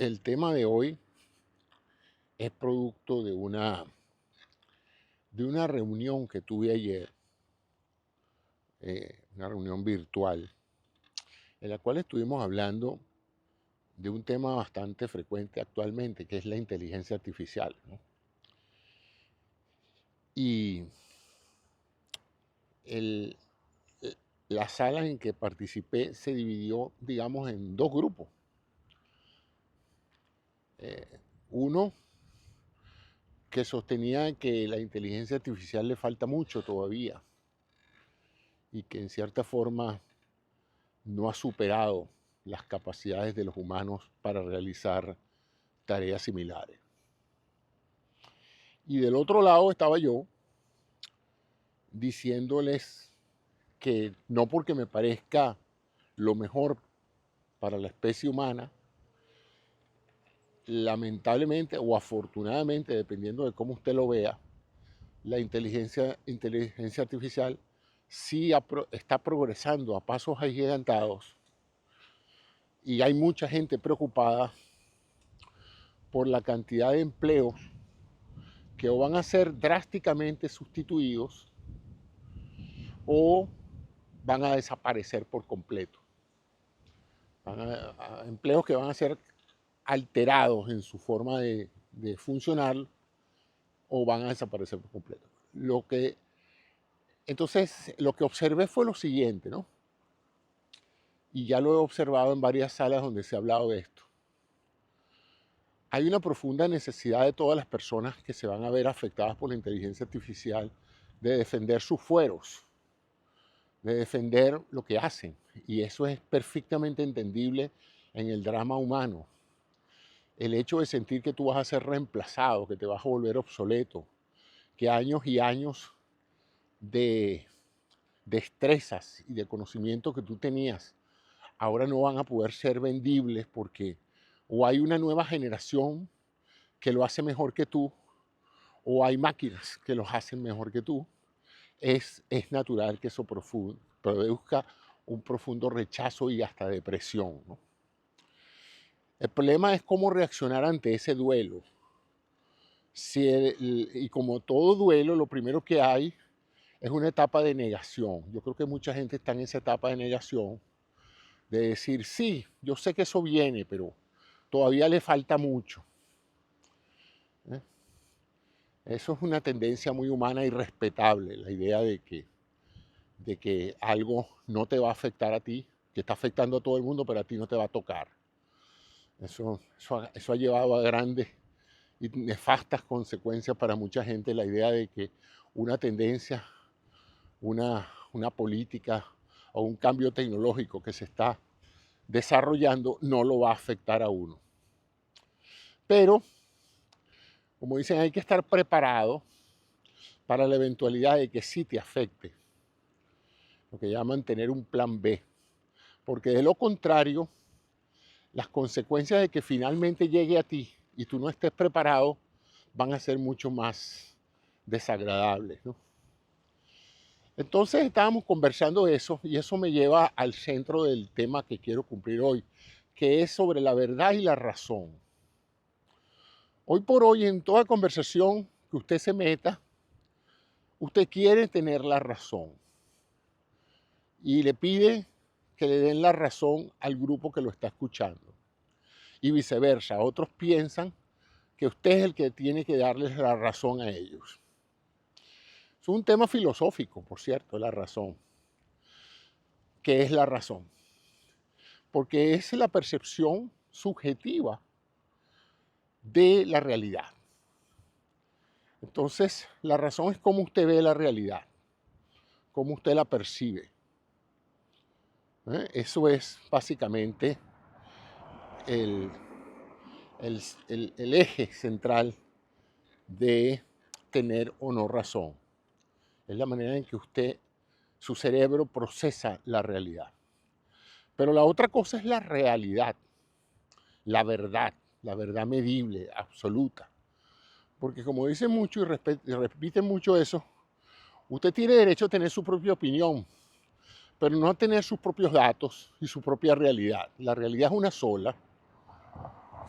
El tema de hoy es producto de una reunión que tuve ayer, una reunión virtual, en la cual estuvimos hablando de un tema bastante frecuente actualmente, que es la inteligencia artificial, ¿no? Y el- la sala en que participé se dividió, digamos, en dos grupos. Uno que sostenía que la inteligencia artificial le falta mucho todavía y que en cierta forma no ha superado las capacidades de los humanos para realizar tareas similares. Y del otro lado estaba yo diciéndoles que no porque me parezca lo mejor para la especie humana, lamentablemente o afortunadamente, dependiendo de cómo usted lo vea, la inteligencia artificial sí está progresando a pasos agigantados y hay mucha gente preocupada por la cantidad de empleos que o van a ser drásticamente sustituidos o van a desaparecer por completo. Empleos que van a ser alterados en su forma de funcionar o van a desaparecer por completo. Entonces, lo que observé fue lo siguiente, ¿no? Y ya lo he observado en varias salas donde se ha hablado de esto. Hay una profunda necesidad de todas las personas que se van a ver afectadas por la inteligencia artificial de defender sus fueros, de defender lo que hacen. Y eso es perfectamente entendible en el drama humano. El hecho de sentir que tú vas a ser reemplazado, que te vas a volver obsoleto, que años y años de destrezas y de conocimiento que tú tenías ahora no van a poder ser vendibles porque o hay una nueva generación que lo hace mejor que tú o hay máquinas que los hacen mejor que tú, es natural que eso produzca un profundo rechazo y hasta depresión, ¿no? El problema es cómo reaccionar ante ese duelo. Y como todo duelo, lo primero que hay es una etapa de negación. Yo creo que mucha gente está en esa etapa de negación, de decir, sí, yo sé que eso viene, pero todavía le falta mucho, ¿eh? Eso es una tendencia muy humana y respetable, la idea de que algo no te va a afectar a ti, que está afectando a todo el mundo, pero a ti no te va a tocar. Eso ha llevado a grandes y nefastas consecuencias para mucha gente, la idea de que una tendencia, una política o un cambio tecnológico que se está desarrollando no lo va a afectar a uno. Pero, como dicen, hay que estar preparado para la eventualidad de que sí te afecte, lo que llaman tener un plan B, porque de lo contrario, las consecuencias de que finalmente llegue a ti y tú no estés preparado van a ser mucho más desagradables, ¿no? Entonces estábamos conversando eso y eso me lleva al centro del tema que quiero cumplir hoy, que es sobre la verdad y la razón. Hoy por hoy, en toda conversación que usted se meta, usted quiere tener la razón y le pide que le den la razón al grupo que lo está escuchando. Y viceversa, otros piensan que usted es el que tiene que darles la razón a ellos. Es un tema filosófico, por cierto, la razón. ¿Qué es la razón? Porque es la percepción subjetiva de la realidad. Entonces, la razón es cómo usted ve la realidad, cómo usted la percibe. Eso es básicamente el, el eje central de tener o no razón. Es la manera en que su cerebro procesa la realidad. Pero la otra cosa es la realidad, la verdad medible, absoluta. Porque como dicen mucho y repiten mucho eso, usted tiene derecho a tener su propia opinión, pero no a tener sus propios datos y su propia realidad. La realidad es una sola.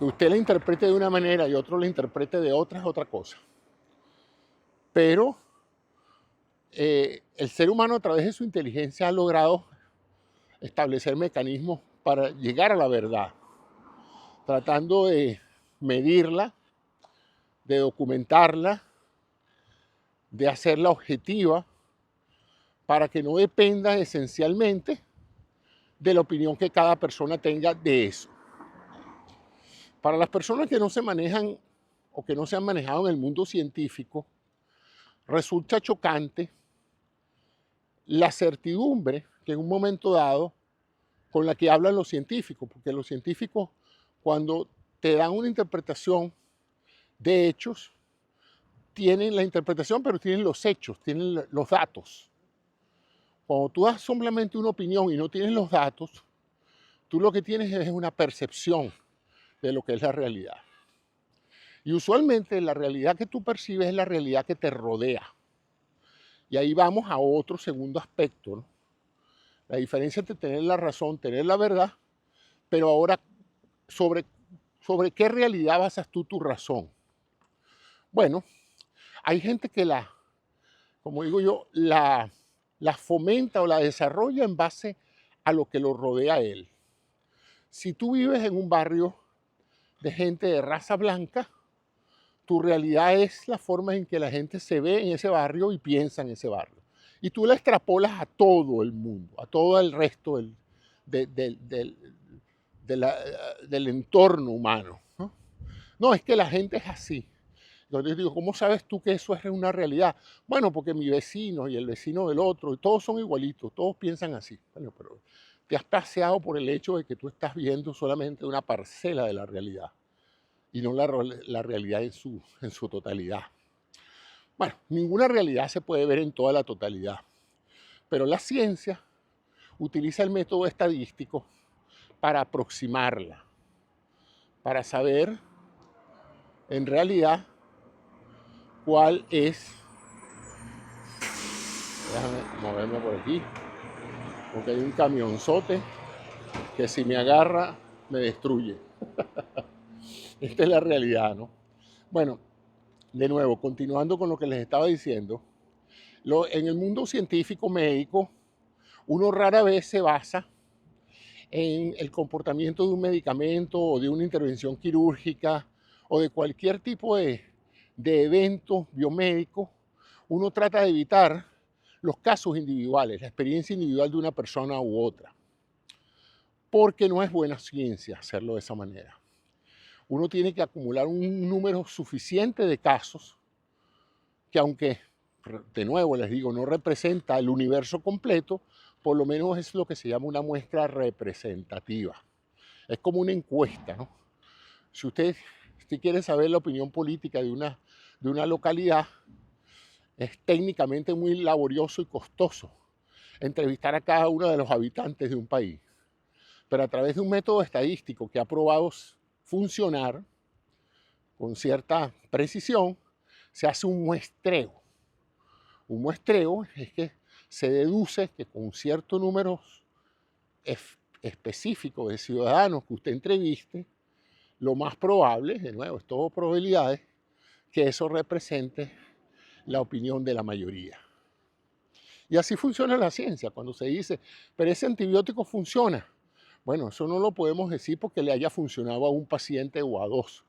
Que usted la interprete de una manera y otro la interprete de otra es otra cosa. Pero el ser humano a través de su inteligencia ha logrado establecer mecanismos para llegar a la verdad, tratando de medirla, de documentarla, de hacerla objetiva, para que no dependa esencialmente de la opinión que cada persona tenga de eso. Para las personas que no se manejan o que no se han manejado en el mundo científico, resulta chocante la certidumbre que en un momento dado con la que hablan los científicos, porque los científicos cuando te dan una interpretación de hechos, tienen la interpretación, pero tienen los hechos, tienen los datos. Cuando tú das simplemente una opinión y no tienes los datos, tú lo que tienes es una percepción de lo que es la realidad. Y usualmente la realidad que tú percibes es la realidad que te rodea. Y ahí vamos a otro segundo aspecto, ¿no? La diferencia entre tener la razón, tener la verdad, pero ahora sobre qué realidad basas tú tu razón. Bueno, hay gente que como digo yo, la fomenta o la desarrolla en base a lo que lo rodea a él. Si tú vives en un barrio de gente de raza blanca, tu realidad es la forma en que la gente se ve en ese barrio y piensa en ese barrio. Y tú la extrapolas a todo el mundo, a todo el resto del entorno humano, ¿no? No, es que la gente es así. Entonces digo, ¿cómo sabes tú que eso es una realidad? Bueno, porque mi vecino y el vecino del otro, y todos son igualitos, todos piensan así. Bueno, pero te has paseado por el hecho de que tú estás viendo solamente una parcela de la realidad y no la realidad en su totalidad. Bueno, ninguna realidad se puede ver en toda la totalidad, pero la ciencia utiliza el método estadístico para aproximarla, para saber en realidad cuál es. Déjame moverme por aquí, porque hay un camionzote que si me agarra me destruye. Esta es la realidad, ¿no? Bueno, de nuevo, continuando con lo que les estaba diciendo, en el mundo científico médico, uno rara vez se basa en el comportamiento de un medicamento o de una intervención quirúrgica o de cualquier tipo de evento biomédico. Uno trata de evitar los casos individuales, la experiencia individual de una persona u otra, porque no es buena ciencia hacerlo de esa manera. Uno tiene que acumular un número suficiente de casos que, aunque, de nuevo les digo, no representa el universo completo, por lo menos es lo que se llama una muestra representativa. Es como una encuesta, ¿no? Si usted quiere saber la opinión política de una localidad, es técnicamente muy laborioso y costoso entrevistar a cada uno de los habitantes de un país. Pero a través de un método estadístico que ha probado funcionar con cierta precisión, se hace un muestreo. Un muestreo es que se deduce que con cierto número específico de ciudadanos que usted entreviste, lo más probable, de nuevo, es todo probabilidades, que eso represente la opinión de la mayoría. Y así funciona la ciencia. Cuando se dice, pero ese antibiótico funciona. Bueno, eso no lo podemos decir porque le haya funcionado a un paciente o a dos.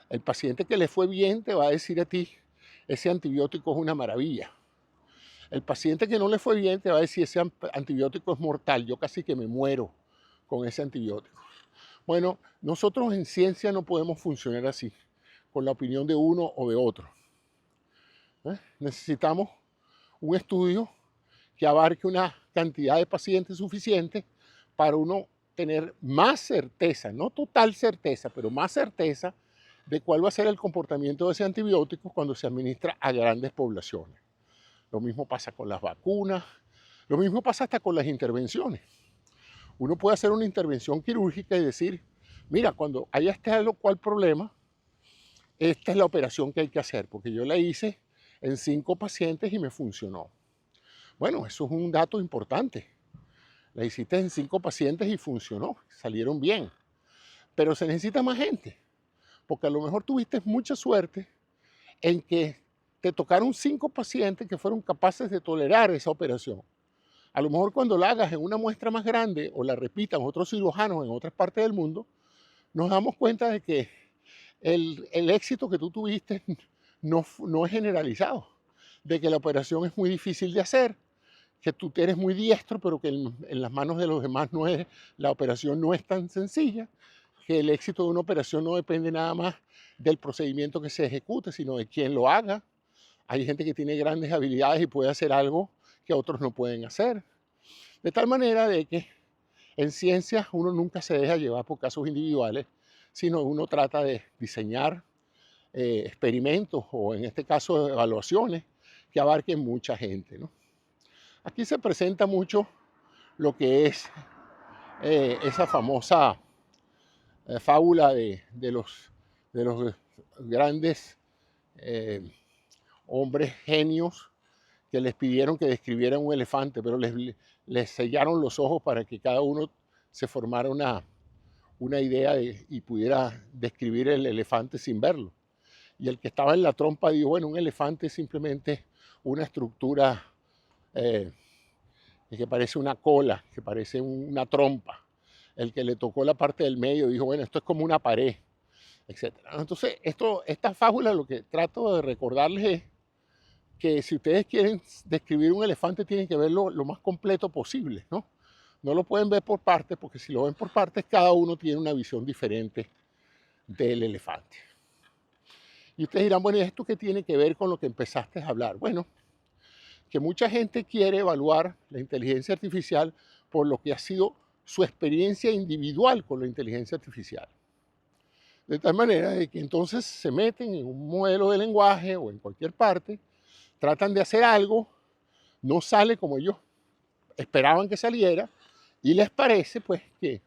El paciente que le fue bien te va a decir a ti, ese antibiótico es una maravilla. El paciente que no le fue bien te va a decir, ese antibiótico es mortal, yo casi que me muero con ese antibiótico. Bueno, nosotros en ciencia no podemos funcionar así, con la opinión de uno o de otro. Necesitamos un estudio que abarque una cantidad de pacientes suficiente para uno tener más certeza, no total certeza, pero más certeza de cuál va a ser el comportamiento de ese antibiótico cuando se administra a grandes poblaciones. Lo mismo pasa con las vacunas, lo mismo pasa hasta con las intervenciones. Uno puede hacer una intervención quirúrgica y decir, mira, cuando haya este o cual problema, esta es la operación que hay que hacer, porque yo la hice en 5 pacientes y me funcionó. Bueno, eso es un dato importante. La hiciste en 5 pacientes y funcionó, salieron bien. pero se necesita más gente, porque a lo mejor tuviste mucha suerte en que te tocaron 5 pacientes que fueron capaces de tolerar esa operación. A lo mejor cuando la hagas en una muestra más grande o la repitan otros cirujanos en otras partes del mundo, nos damos cuenta de que el éxito que tú tuviste no es generalizado, de que la operación es muy difícil de hacer, que tú eres muy diestro, pero que en las manos de los demás la operación no es tan sencilla, que el éxito de una operación no depende nada más del procedimiento que se ejecute, sino de quién lo haga. Hay gente que tiene grandes habilidades y puede hacer algo que otros no pueden hacer. De tal manera de que en ciencia uno nunca se deja llevar por casos individuales, sino uno trata de diseñar experimentos o en este caso evaluaciones que abarquen mucha gente, ¿no? Aquí se presenta mucho lo que es esa famosa fábula de los grandes hombres genios que les pidieron que describieran un elefante, pero les sellaron los ojos para que cada uno se formara una idea y pudiera describir el elefante sin verlo. Y el que estaba en la trompa dijo, bueno, un elefante es simplemente una estructura que parece una cola, que parece una trompa. El que le tocó la parte del medio dijo, bueno, esto es como una pared, etc. Entonces, esta fábula lo que trato de recordarles es que si ustedes quieren describir un elefante tienen que verlo lo más completo posible, ¿no? No lo pueden ver por partes, porque si lo ven por partes, cada uno tiene una visión diferente del elefante. Y ustedes dirán, bueno, ¿y esto qué tiene que ver con lo que empezaste a hablar? Bueno, que mucha gente quiere evaluar la inteligencia artificial por lo que ha sido su experiencia individual con la inteligencia artificial. De tal manera de que entonces se meten en un modelo de lenguaje o en cualquier parte, tratan de hacer algo, no sale como ellos esperaban que saliera y les parece pues que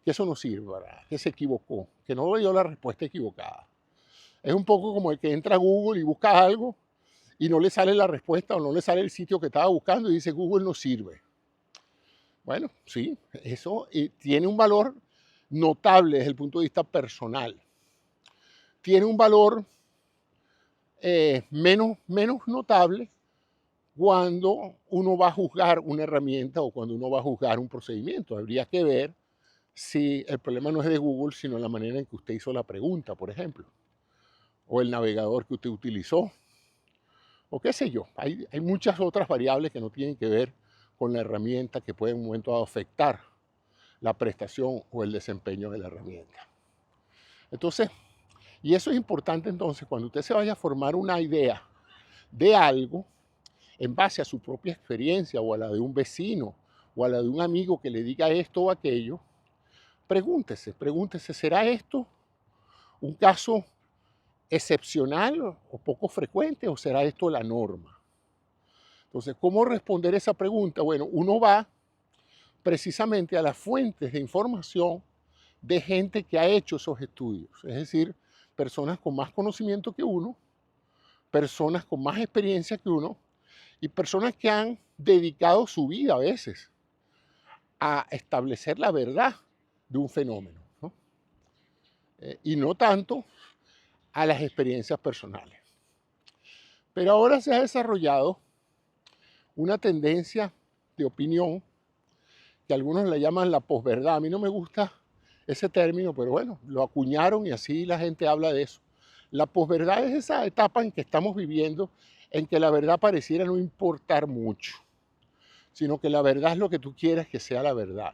eso no sirve, ¿verdad? Que se equivocó, que no dio la respuesta equivocada. Es un poco como el que entra a Google y busca algo y no le sale la respuesta o no le sale el sitio que estaba buscando y dice Google no sirve. Bueno, sí, eso tiene un valor notable desde el punto de vista personal. Tiene un valor menos notable cuando uno va a juzgar una herramienta o cuando uno va a juzgar un procedimiento. Habría que ver si el problema no es de Google, sino la manera en que usted hizo la pregunta, por ejemplo, o el navegador que usted utilizó, o qué sé yo. Hay muchas otras variables que no tienen que ver con la herramienta que pueden en un momento dado afectar la prestación o el desempeño de la herramienta. Entonces, y eso es importante entonces, cuando usted se vaya a formar una idea de algo, en base a su propia experiencia o a la de un vecino o a la de un amigo que le diga esto o aquello, pregúntese, ¿será esto un caso excepcional o poco frecuente o será esto la norma? Entonces, ¿cómo responder esa pregunta? Bueno, uno va precisamente a las fuentes de información de gente que ha hecho esos estudios, es decir, personas con más conocimiento que uno, personas con más experiencia que uno y personas que han dedicado su vida a veces a establecer la verdad de un fenómeno, ¿no? Y no tanto a las experiencias personales. Pero ahora se ha desarrollado una tendencia de opinión que algunos le llaman la posverdad. A mí no me gusta ese término, pero bueno, lo acuñaron y así la gente habla de eso. La posverdad es esa etapa en que estamos viviendo en que la verdad pareciera no importar mucho, sino que la verdad es lo que tú quieres que sea la verdad.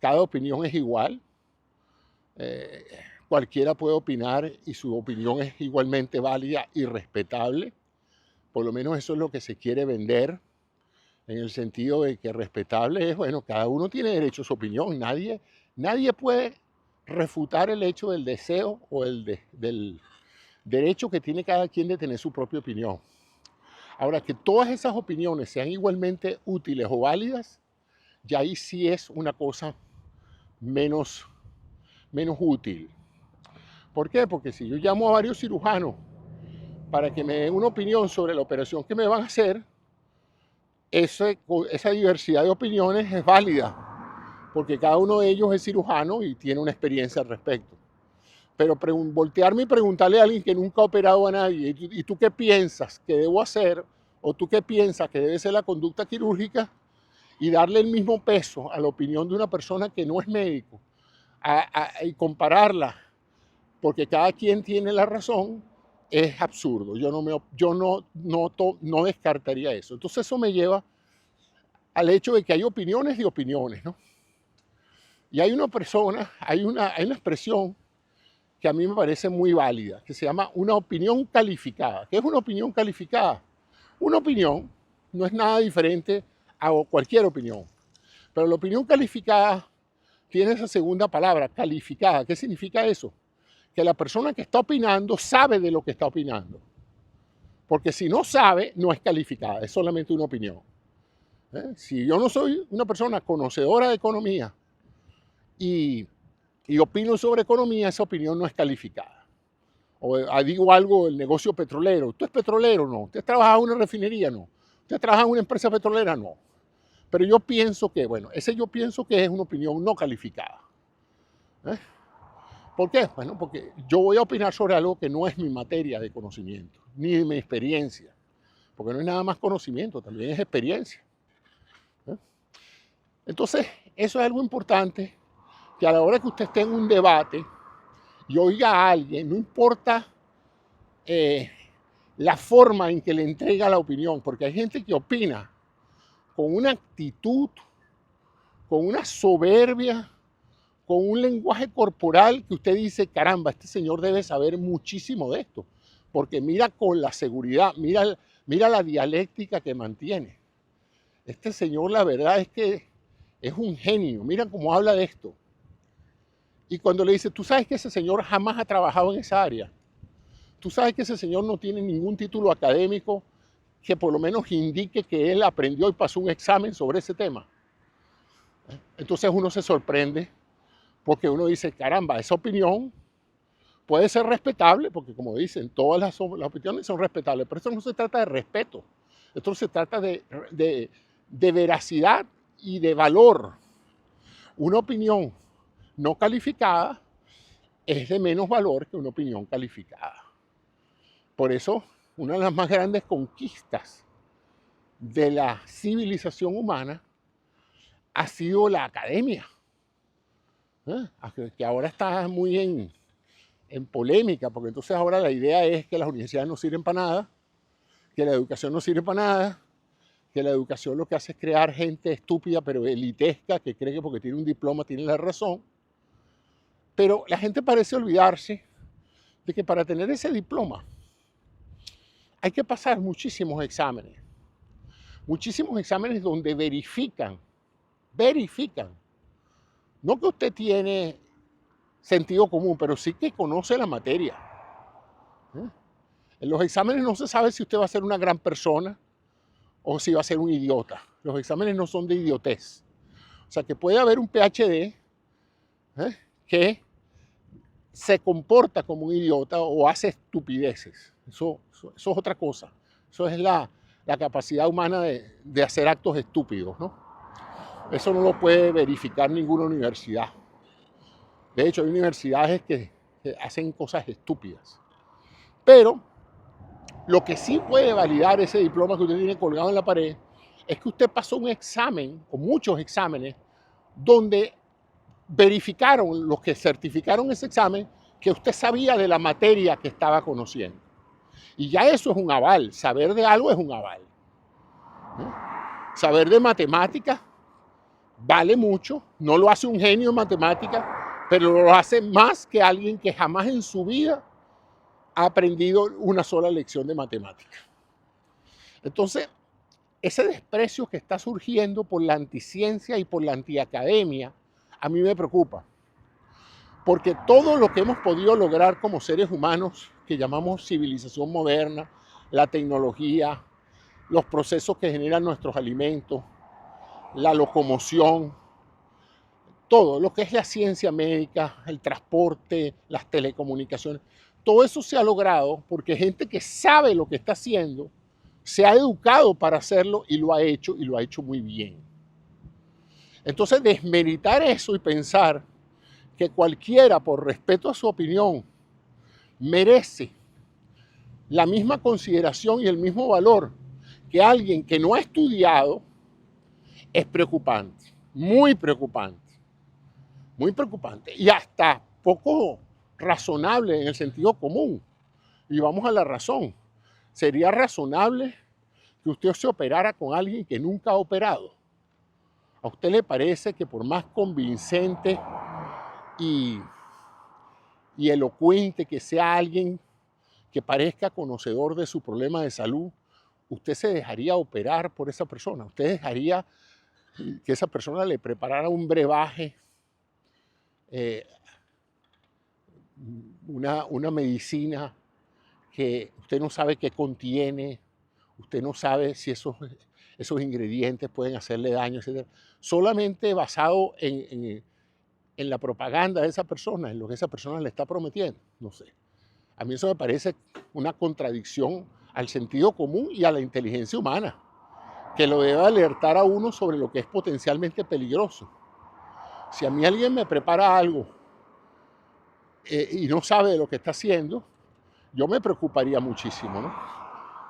Cada opinión es igual, cualquiera puede opinar y su opinión es igualmente válida y respetable. Por lo menos eso es lo que se quiere vender, en el sentido de que respetable es, bueno, cada uno tiene derecho a su opinión, nadie puede refutar el hecho del deseo o del derecho que tiene cada quien de tener su propia opinión. Ahora, que todas esas opiniones sean igualmente útiles o válidas, ya ahí sí es una cosa menos útil. ¿Por qué? Porque si yo llamo a varios cirujanos para que me den una opinión sobre la operación que me van a hacer, esa diversidad de opiniones es válida, porque cada uno de ellos es cirujano y tiene una experiencia al respecto. Pero voltearme y preguntarle a alguien que nunca ha operado a nadie, ¿y tú qué piensas que debo hacer? ¿O tú qué piensas que debe ser la conducta quirúrgica? Y darle el mismo peso a la opinión de una persona que no es médico y compararla, porque cada quien tiene la razón, es absurdo. Yo no descartaría eso. Entonces eso me lleva al hecho de que hay opiniones y opiniones, ¿no? Y hay una persona, hay una expresión que a mí me parece muy válida, que se llama una opinión calificada. ¿Qué es una opinión calificada? Una opinión no es nada diferente a cualquier opinión, pero la opinión calificada tiene esa segunda palabra, calificada. ¿Qué significa eso? Que la persona que está opinando sabe de lo que está opinando. Porque si no sabe, no es calificada, es solamente una opinión. Si yo no soy una persona conocedora de economía y opino sobre economía, esa opinión no es calificada. O digo algo del negocio petrolero. ¿Usted es petrolero? No. ¿Usted trabaja en una refinería? No. ¿Usted trabaja en una empresa petrolera? No. Pero yo pienso que, bueno, yo pienso que es una opinión no calificada. ¿Por qué? Bueno, porque yo voy a opinar sobre algo que no es mi materia de conocimiento, ni de mi experiencia. Porque no es nada más conocimiento, también es experiencia. Entonces, eso es algo importante, que a la hora que usted esté en un debate y oiga a alguien, no importa la forma en que le entrega la opinión, porque hay gente que opina con una actitud, con una soberbia, con un lenguaje corporal que usted dice, caramba, este señor debe saber muchísimo de esto, porque mira con la seguridad, mira la dialéctica que mantiene. Este señor, la verdad es que es un genio, mira cómo habla de esto. Y cuando le dice, tú sabes que ese señor jamás ha trabajado en esa área, tú sabes que ese señor no tiene ningún título académico que por lo menos indique que él aprendió y pasó un examen sobre ese tema. Entonces uno se sorprende porque uno dice, caramba, esa opinión puede ser respetable, porque como dicen, todas las opiniones son respetables, pero esto no se trata de respeto, esto se trata de veracidad y de valor. Una opinión no calificada es de menos valor que una opinión calificada. Por eso, una de las más grandes conquistas de la civilización humana ha sido la academia, que ahora está muy en polémica, porque entonces ahora la idea es que las universidades no sirven para nada, que la educación no sirve para nada, que la educación lo que hace es crear gente estúpida pero elitesca que cree que porque tiene un diploma tiene la razón. Pero la gente parece olvidarse de que para tener ese diploma hay que pasar muchísimos exámenes donde verifican, no que usted tiene sentido común, pero sí que conoce la materia. En los exámenes no se sabe si usted va a ser una gran persona o si va a ser un idiota. Los exámenes no son de idiotez. O sea que puede haber un PhD que se comporta como un idiota o hace estupideces. Eso es otra cosa. Eso es la capacidad humana de hacer actos estúpidos, ¿no? Eso no lo puede verificar ninguna universidad. De hecho, hay universidades que hacen cosas estúpidas. Pero lo que sí puede validar ese diploma que usted tiene colgado en la pared es que usted pasó un examen, o muchos exámenes, donde verificaron, los que certificaron ese examen, que usted sabía de la materia que estaba conociendo. Y ya eso es un aval. Saber de algo es un aval. Saber de matemáticas vale mucho. No lo hace un genio en matemáticas, pero lo hace más que alguien que jamás en su vida ha aprendido una sola lección de matemáticas. Entonces, ese desprecio que está surgiendo por la anticiencia y por la antiacademia, a mí me preocupa. Porque todo lo que hemos podido lograr como seres humanos, que llamamos civilización moderna, la tecnología, los procesos que generan nuestros alimentos, la locomoción, todo lo que es la ciencia médica, el transporte, las telecomunicaciones, todo eso se ha logrado porque gente que sabe lo que está haciendo se ha educado para hacerlo y lo ha hecho muy bien. Entonces, desmeritar eso y pensar que cualquiera, por respeto a su opinión, merece la misma consideración y el mismo valor que alguien que no ha estudiado, es preocupante, muy preocupante y hasta poco razonable en el sentido común. Y vamos a la razón. ¿Sería razonable que usted se operara con alguien que nunca ha operado? ¿A usted le parece que por más convincente y, y elocuente que sea alguien que parezca conocedor de su problema de salud, usted se dejaría operar por esa persona? ¿Usted dejaría que esa persona le preparara un brebaje, eh, una medicina que usted no sabe qué contiene, usted no sabe si esos ingredientes pueden hacerle daño, etcétera, solamente basado en la propaganda de esa persona, en lo que esa persona le está prometiendo? No sé. A mí eso me parece una contradicción al sentido común y a la inteligencia humana, que lo debe alertar a uno sobre lo que es potencialmente peligroso. Si a mí alguien me prepara algo y no sabe de lo que está haciendo, yo me preocuparía muchísimo, ¿no?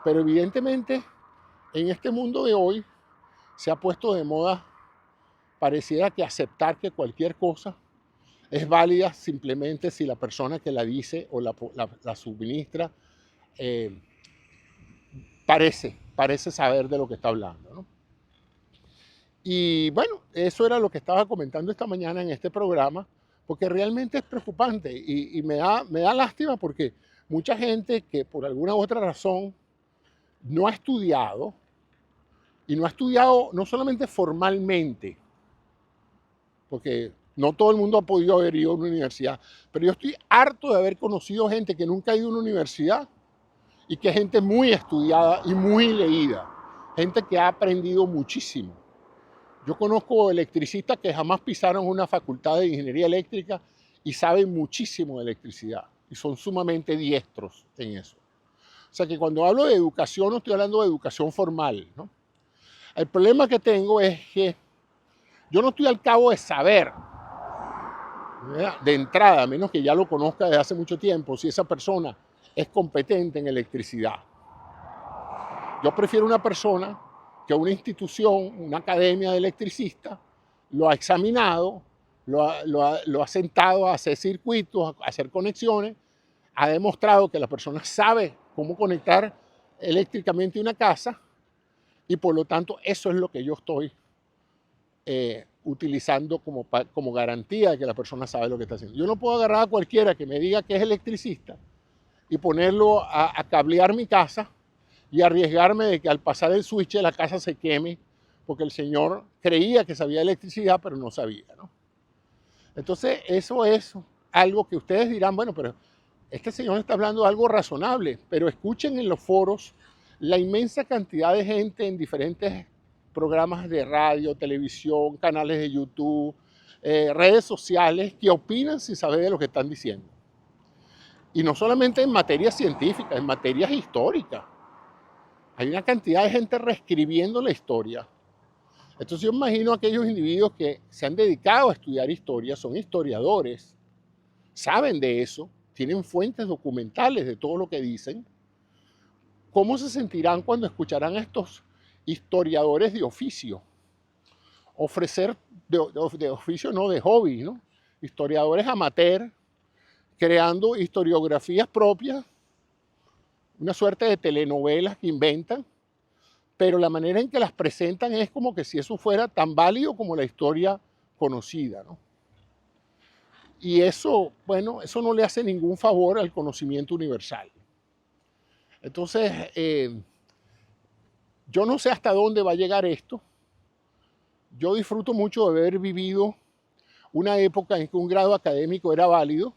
Pero evidentemente en este mundo de hoy se ha puesto de moda, pareciera que aceptar que cualquier cosa es válida simplemente si la persona que la dice o la suministra eh, parece saber de lo que está hablando, ¿no? Y bueno, eso era lo que estaba comentando esta mañana en este programa, porque realmente es preocupante y me da lástima porque mucha gente que por alguna u otra razón no ha estudiado, y no ha estudiado no solamente formalmente, porque no todo el mundo ha podido haber ido a una universidad, pero yo estoy harto de haber conocido gente que nunca ha ido a una universidad y que es gente muy estudiada y muy leída, gente que ha aprendido muchísimo. Yo conozco electricistas que jamás pisaron una facultad de ingeniería eléctrica y saben muchísimo de electricidad y son sumamente diestros en eso. O sea que cuando hablo de educación no estoy hablando de educación formal, ¿no? El problema que tengo es que yo no estoy al cabo de saber, ¿verdad?, de entrada, a menos que ya lo conozca desde hace mucho tiempo, si esa persona es competente en electricidad. Yo prefiero una persona que una institución, una academia de electricistas, lo ha examinado, lo ha sentado a hacer circuitos, a hacer conexiones, ha demostrado que la persona sabe cómo conectar eléctricamente una casa y por lo tanto eso es lo que yo estoy utilizando como garantía de que la persona sabe lo que está haciendo. Yo no puedo agarrar a cualquiera que me diga que es electricista y ponerlo a cablear mi casa y arriesgarme de que al pasar el switch de la casa se queme porque el señor creía que sabía electricidad pero no sabía, ¿no? Entonces eso es algo que ustedes dirán, bueno, pero este señor está hablando de algo razonable, pero escuchen en los foros la inmensa cantidad de gente en diferentes programas de radio, televisión, canales de YouTube, redes sociales que opinan sin saber de lo que están diciendo. Y no solamente en materias científicas, en materias históricas. Hay una cantidad de gente reescribiendo la historia. Entonces yo imagino a aquellos individuos que se han dedicado a estudiar historia, son historiadores, saben de eso, tienen fuentes documentales de todo lo que dicen. ¿Cómo se sentirán cuando escucharán a estos historiadores de oficio ofrecer, de oficio no, de hobby, ¿no?, historiadores amateur, creando historiografías propias, una suerte de telenovelas que inventan, pero la manera en que las presentan es como que si eso fuera tan válido como la historia conocida, ¿no? Y eso, bueno, eso no le hace ningún favor al conocimiento universal. Entonces, yo no sé hasta dónde va a llegar esto. Yo disfruto mucho de haber vivido una época en que un grado académico era válido,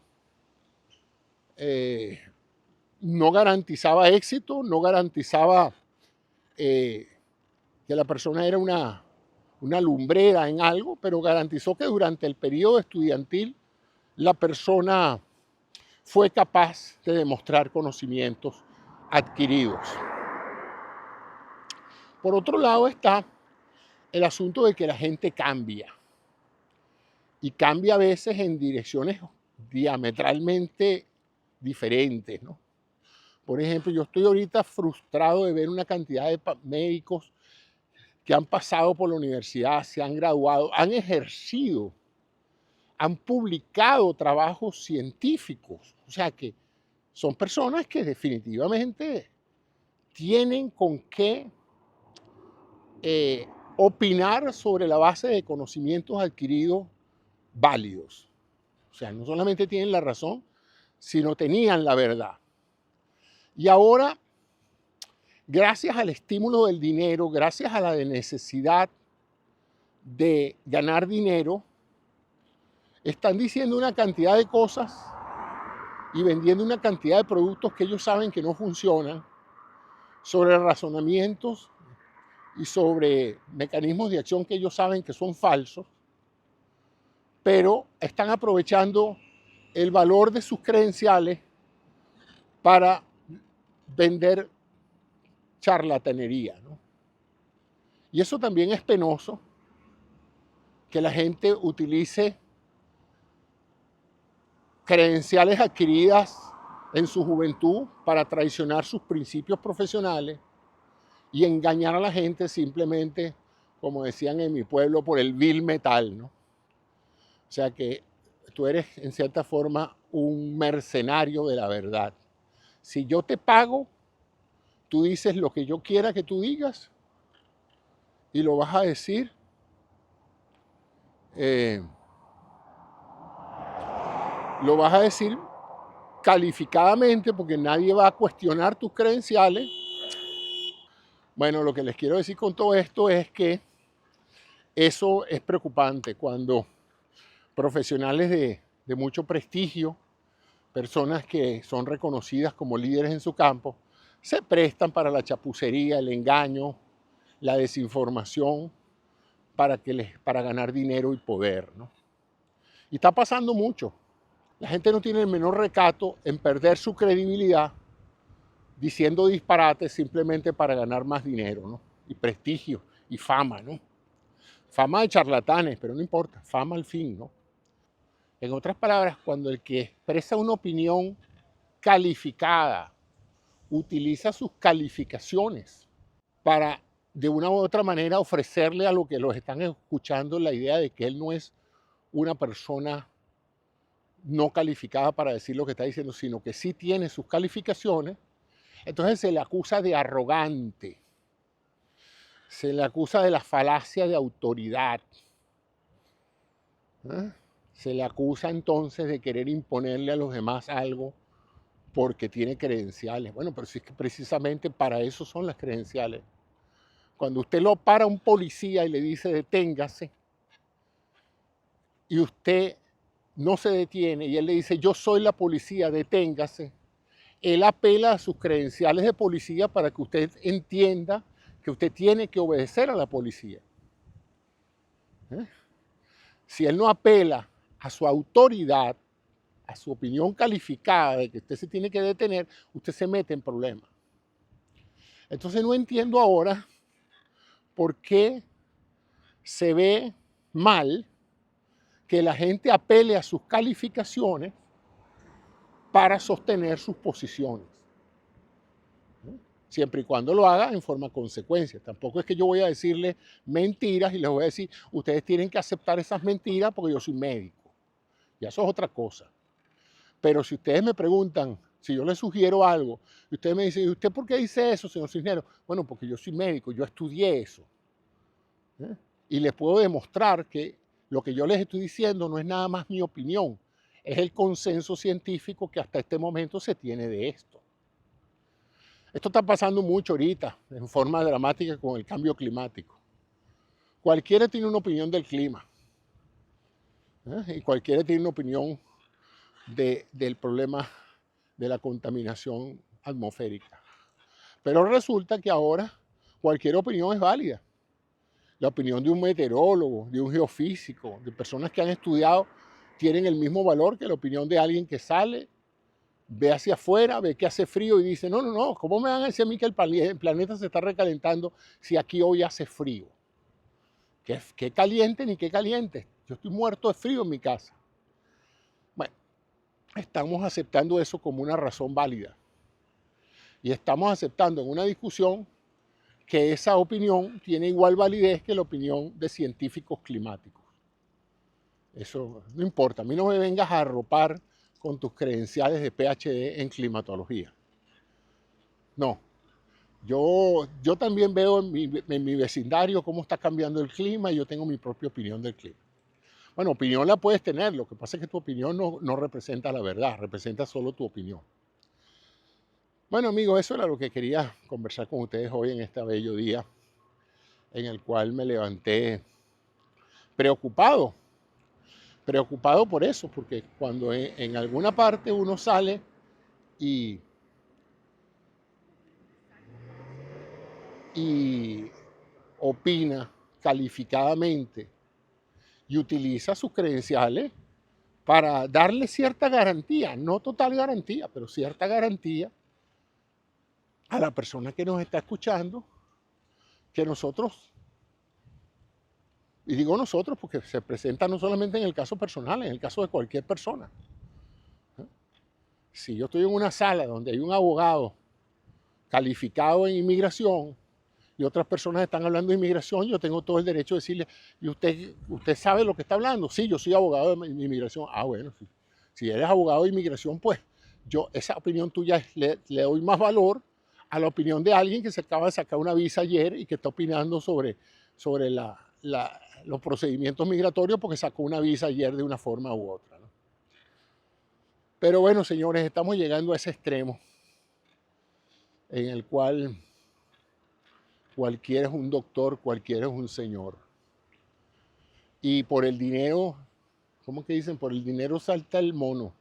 no garantizaba éxito, no garantizaba que la persona era una lumbrera en algo, pero garantizó que durante el periodo estudiantil la persona fue capaz de demostrar conocimientos adquiridos. Por otro lado está el asunto de que la gente cambia. y cambia a veces en direcciones diametralmente diferentes, ¿no? Por ejemplo, yo estoy ahorita frustrado de ver una cantidad de médicos que han pasado por la universidad, se han graduado, han ejercido, han publicado trabajos científicos. O sea que son personas que definitivamente tienen con qué opinar sobre la base de conocimientos adquiridos válidos. O sea, no solamente tienen la razón, sino tenían la verdad. Y ahora, gracias al estímulo del dinero, gracias a la necesidad de ganar dinero, están diciendo una cantidad de cosas y vendiendo una cantidad de productos que ellos saben que no funcionan, sobre razonamientos y sobre mecanismos de acción que ellos saben que son falsos, pero están aprovechando el valor de sus credenciales para vender charlatanería, ¿no? Y eso también es penoso, que la gente utilice credenciales adquiridas en su juventud para traicionar sus principios profesionales y engañar a la gente simplemente, como decían en mi pueblo, por el vil metal, ¿no? O sea que tú eres en cierta forma un mercenario de la verdad. Si yo te pago, tú dices lo que yo quiera que tú digas y lo vas a decir calificadamente, porque nadie va a cuestionar tus credenciales. Bueno, lo que les quiero decir con todo esto es que eso es preocupante cuando profesionales de mucho prestigio, personas que son reconocidas como líderes en su campo, se prestan para la chapucería, el engaño, la desinformación, para ganar dinero y poder, ¿no? Y está pasando mucho. La gente no tiene el menor recato en perder su credibilidad diciendo disparates simplemente para ganar más dinero, ¿no? Y prestigio y fama, ¿no? Fama de charlatanes, pero no importa, fama al fin, ¿no? En otras palabras, cuando el que expresa una opinión calificada utiliza sus calificaciones para de una u otra manera ofrecerle a los que los están escuchando la idea de que él no es una persona no calificada para decir lo que está diciendo, sino que sí tiene sus calificaciones, entonces se le acusa de arrogante, se le acusa de la falacia de autoridad, ¿eh? Se le acusa entonces de querer imponerle a los demás algo porque tiene credenciales. Bueno, pero si es que precisamente para eso son las credenciales. Cuando usted lo para un policía y le dice deténgase, y usted no se detiene y él le dice yo soy la policía, deténgase, él apela a sus credenciales de policía para que usted entienda que usted tiene que obedecer a la policía. Si él no apela a su autoridad, a su opinión calificada de que usted se tiene que detener, usted se mete en problemas. Entonces no entiendo ahora por qué se ve mal que la gente apele a sus calificaciones para sostener sus posiciones, siempre y cuando lo haga en forma consecuencia. Tampoco es que yo voy a decirle mentiras y les voy a decir, ustedes tienen que aceptar esas mentiras porque yo soy médico. Y eso es otra cosa. Pero si ustedes me preguntan, si yo les sugiero algo, y ustedes me dicen, ¿y usted por qué dice eso, señor Cisneros? Bueno, porque yo soy médico, yo estudié eso. Y les puedo demostrar que lo que yo les estoy diciendo no es nada más mi opinión, es el consenso científico que hasta este momento se tiene de esto. Esto está pasando mucho ahorita, en forma dramática con el cambio climático. Cualquiera tiene una opinión del clima, y cualquiera tiene una opinión del problema de la contaminación atmosférica. Pero resulta que ahora cualquier opinión es válida. La opinión de un meteorólogo, de un geofísico, de personas que han estudiado, tienen el mismo valor que la opinión de alguien que sale, ve hacia afuera, ve que hace frío y dice, no, ¿cómo me van a decir a mí que el planeta se está recalentando si aquí hoy hace frío? ¿Qué caliente ni qué caliente? Yo estoy muerto de frío en mi casa. Bueno, estamos aceptando eso como una razón válida. Y estamos aceptando en una discusión que esa opinión tiene igual validez que la opinión de científicos climáticos. Eso no importa. A mí no me vengas a arropar con tus credenciales de PhD en climatología. No. Yo también veo en mi vecindario cómo está cambiando el clima y yo tengo mi propia opinión del clima. Bueno, opinión la puedes tener, lo que pasa es que tu opinión no representa la verdad, representa solo tu opinión. Bueno, amigos, eso era lo que quería conversar con ustedes hoy en este bello día en el cual me levanté preocupado, preocupado por eso, porque cuando en alguna parte uno sale y, y opina calificadamente y utiliza sus credenciales para darle cierta garantía, no total garantía, pero cierta garantía a la persona que nos está escuchando, que nosotros, y digo nosotros porque se presenta no solamente en el caso personal, en el caso de cualquier persona. Si yo estoy en una sala donde hay un abogado calificado en inmigración y otras personas están hablando de inmigración, yo tengo todo el derecho de decirle, ¿y usted sabe lo que está hablando? Sí, yo soy abogado de inmigración. Ah, bueno, sí. Si eres abogado de inmigración, pues yo esa opinión tuya le doy más valor a la opinión de alguien que se acaba de sacar una visa ayer y que está opinando sobre los procedimientos migratorios porque sacó una visa ayer de una forma u otra, ¿no? Pero bueno, señores, estamos llegando a ese extremo en el cual cualquiera es un doctor, cualquiera es un señor. Y por el dinero, ¿cómo que dicen? Por el dinero salta el mono.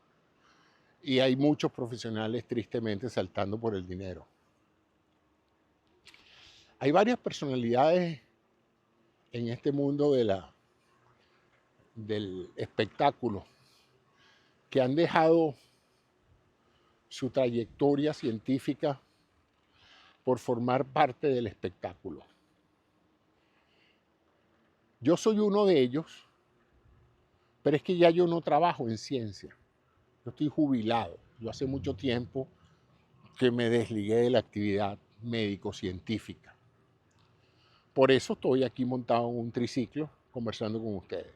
Y hay muchos profesionales tristemente saltando por el dinero. Hay varias personalidades en este mundo del espectáculo que han dejado su trayectoria científica por formar parte del espectáculo. Yo soy uno de ellos, pero es que ya yo no trabajo en ciencia. Yo estoy jubilado. Yo hace mucho tiempo que me desligué de la actividad médico-científica. Por eso estoy aquí montado en un triciclo conversando con ustedes.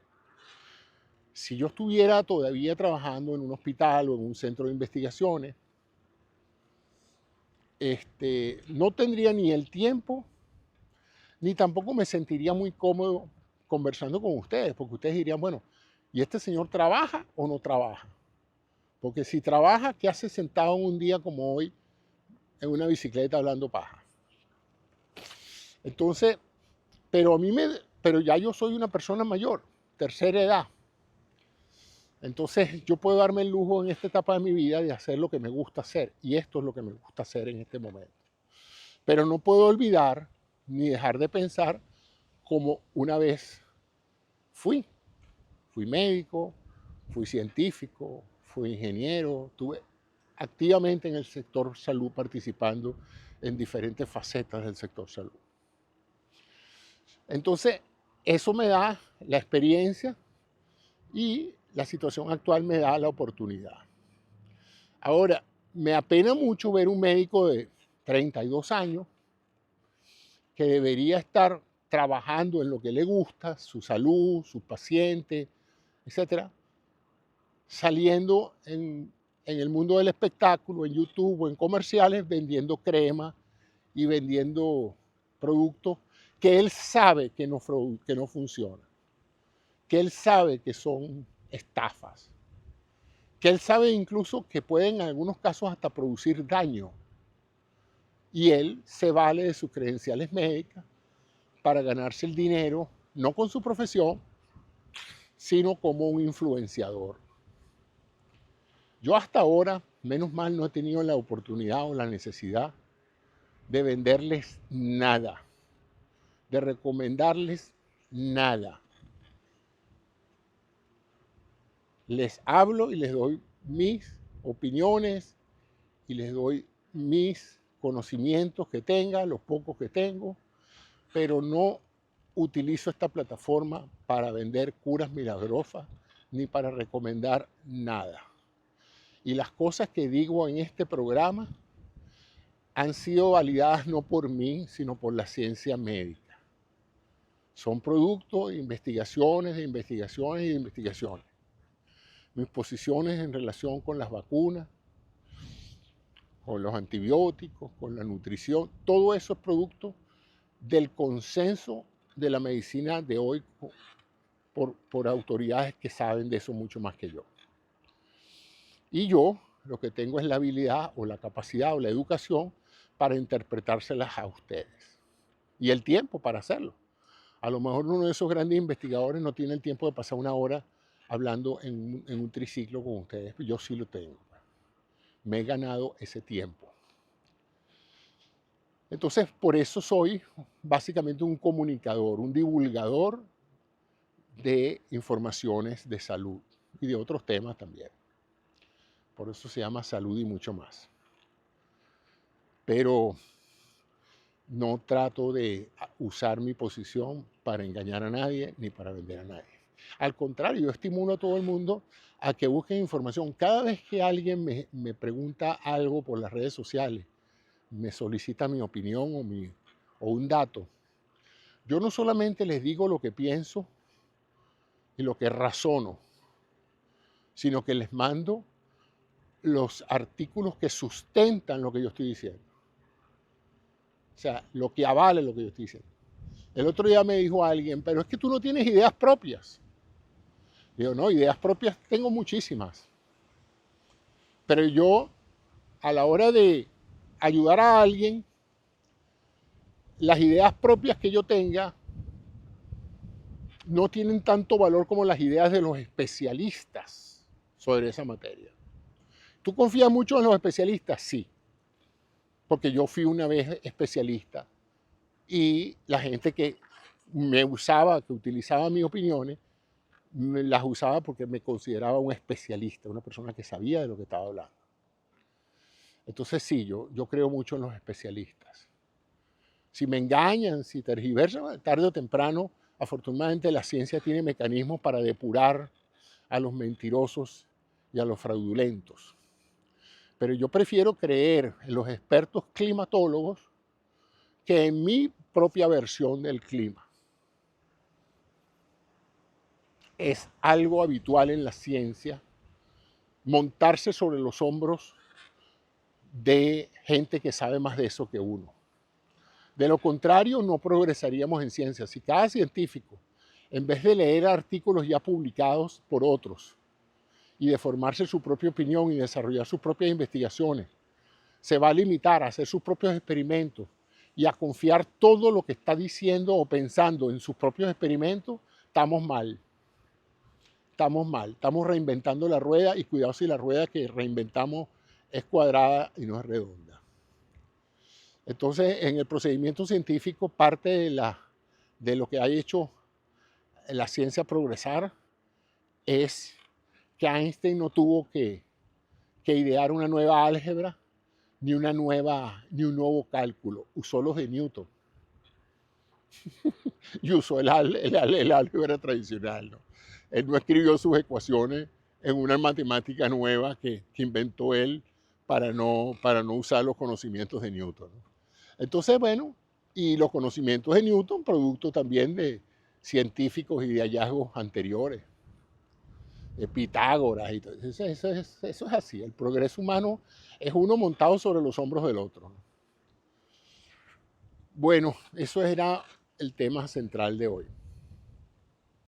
Si yo estuviera todavía trabajando en un hospital o en un centro de investigaciones, no tendría ni el tiempo, ni tampoco me sentiría muy cómodo conversando con ustedes, porque ustedes dirían, bueno, ¿y este señor trabaja o no trabaja? Porque si trabaja, ¿qué hace sentado en un día como hoy en una bicicleta hablando paja? Entonces, pero ya yo soy una persona mayor, tercera edad. Entonces yo puedo darme el lujo en esta etapa de mi vida de hacer lo que me gusta hacer. Y esto es lo que me gusta hacer en este momento. Pero no puedo olvidar ni dejar de pensar como una vez fui. Fui médico, fui científico, fui ingeniero, estuve activamente en el sector salud participando en diferentes facetas del sector salud. Entonces, eso me da la experiencia y la situación actual me da la oportunidad. Ahora, me apena mucho ver un médico de 32 años que debería estar trabajando en lo que le gusta, su salud, sus pacientes, etcétera, saliendo en el mundo del espectáculo, en YouTube o en comerciales, vendiendo crema y vendiendo productos que él sabe que no funcionan, que él sabe que son estafas, que él sabe incluso que pueden en algunos casos hasta producir daño. Y él se vale de sus credenciales médicas para ganarse el dinero, no con su profesión, sino como un influenciador. Yo hasta ahora, menos mal, no he tenido la oportunidad o la necesidad de venderles nada, de recomendarles nada. Les hablo y les doy mis opiniones y les doy mis conocimientos que tenga, los pocos que tengo, pero no utilizo esta plataforma para vender curas milagrosas ni para recomendar nada. Y las cosas que digo en este programa han sido validadas no por mí, sino por la ciencia médica. Son producto de investigaciones, de investigaciones y de investigaciones. Mis posiciones en relación con las vacunas, con los antibióticos, con la nutrición, todo eso es producto del consenso de la medicina de hoy por autoridades que saben de eso mucho más que yo. Y yo lo que tengo es la habilidad o la capacidad o la educación para interpretárselas a ustedes. Y el tiempo para hacerlo. A lo mejor uno de esos grandes investigadores no tiene el tiempo de pasar una hora hablando en un triciclo con ustedes. Yo sí lo tengo. Me he ganado ese tiempo. Entonces, por eso soy básicamente un comunicador, un divulgador de informaciones de salud y de otros temas también. Por eso se llama salud y mucho más. Pero no trato de usar mi posición para engañar a nadie ni para vender a nadie. Al contrario, yo estimulo a todo el mundo a que busquen información. Cada vez que alguien me pregunta algo por las redes sociales, me solicita mi opinión o un dato, yo no solamente les digo lo que pienso y lo que razono, sino que les mando los artículos que sustentan lo que yo estoy diciendo. O sea, lo que avale lo que yo estoy diciendo. El otro día me dijo alguien, pero es que tú no tienes ideas propias. Digo, no, ideas propias tengo muchísimas. Pero yo, a la hora de ayudar a alguien, las ideas propias que yo tenga no tienen tanto valor como las ideas de los especialistas sobre esa materia. ¿Tú confías mucho en los especialistas? Sí, porque yo fui una vez especialista y la gente que me usaba, que utilizaba mis opiniones, me las usaba porque me consideraba un especialista, una persona que sabía de lo que estaba hablando. Entonces sí, yo creo mucho en los especialistas. Si me engañan, si tergiversan, tarde o temprano, afortunadamente la ciencia tiene mecanismos para depurar a los mentirosos y a los fraudulentos. Pero yo prefiero creer en los expertos climatólogos que en mi propia versión del clima. Es algo habitual en la ciencia montarse sobre los hombros de gente que sabe más de eso que uno. De lo contrario, no progresaríamos en ciencia. Si cada científico, en vez de leer artículos ya publicados por otros y de formarse su propia opinión y desarrollar sus propias investigaciones, se va a limitar a hacer sus propios experimentos y a confiar todo lo que está diciendo o pensando en sus propios experimentos, estamos mal. Estamos mal. Estamos reinventando la rueda y cuidado si la rueda que reinventamos es cuadrada y no es redonda. Entonces, en el procedimiento científico, parte de lo que ha hecho la ciencia progresar es que Einstein no tuvo que idear una nueva álgebra ni un nuevo cálculo. Usó los de Newton. Y usó el álgebra tradicional, ¿no? Él no escribió sus ecuaciones en una matemática nueva que inventó él para no usar los conocimientos de Newton, ¿no? Entonces, bueno, y los conocimientos de Newton, producto también de científicos y de hallazgos anteriores, de Pitágoras y todo. Eso es así, el progreso humano es uno montado sobre los hombros del otro, ¿no? Bueno, eso era el tema central de hoy.